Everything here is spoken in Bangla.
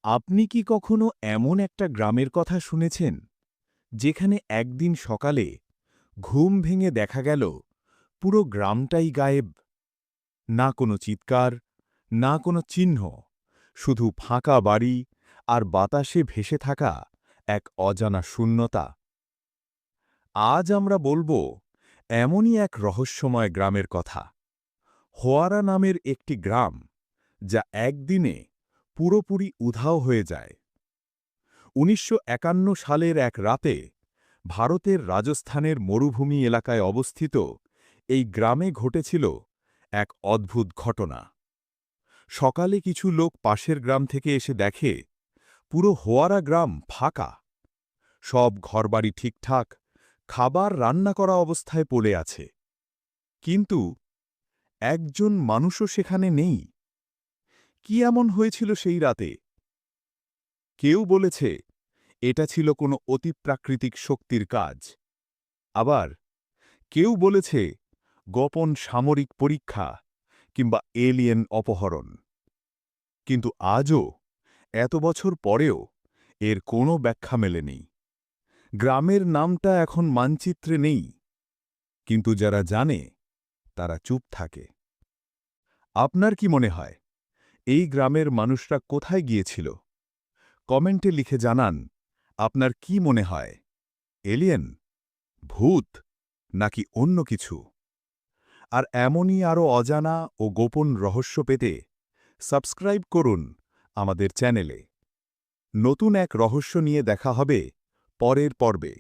আপনি কি কখনো এমন একটা গ্রামের কথা শুনেছেন যেখানে একদিন সকালে ঘুম ভেঙে দেখা গেল পুরো গ্রামটাই গায়েব? না কোনো চিৎকার, না কোনো চিহ্ন, শুধু ফাঁকা বাড়ি আর বাতাসে ভেসে থাকা এক অজানা শূন্যতা। আজ আমরা বলবো এমনই এক রহস্যময় গ্রামের কথা, হোয়ারা নামের একটি গ্রাম যা একদিনে পুরোপুরি উধাও হয়ে যায়। ১৯৫১ সালের এক রাতে ভারতের রাজস্থানের মরুভূমি এলাকায় অবস্থিত এই গ্রামে ঘটেছিল এক অদ্ভুত ঘটনা। সকালে কিছু লোক পাশের গ্রাম থেকে এসে দেখে পুরো হোয়ারা গ্রাম ফাঁকা, সব ঘরবাড়ি ঠিকঠাক, খাবার রান্না করা অবস্থায় পড়ে আছে, কিন্তু একজন মানুষও সেখানে নেই। কি এমন হয়েছিল সেই রাতে? কেউ বলেছে এটা ছিল কোনো অতিপ্রাকৃতিক শক্তির কাজ, আবার কেউ বলেছে গোপন সামরিক পরীক্ষা কিংবা এলিয়েন অপহরণ। কিন্তু আজও, এত বছর পরেও, এর কোনো ব্যাখ্যা মেলেনি। গ্রামের নামটা এখন মানচিত্রে নেই, কিন্তু যারা জানে তারা চুপ থাকে। আপনার কি মনে হয় এই গ্রামের মানুষরা কোথায় গিয়েছিল? কমেন্টে লিখে জানান আপনার কি মনে হয়, এলিয়েন, ভূত, নাকি অন্য কিছু? আর এমনই আরও অজানা ও গোপন রহস্য পেতে সাবস্ক্রাইব করুন আমাদের চ্যানেলে। নতুন এক রহস্য নিয়ে দেখা হবে পরের পর্বে।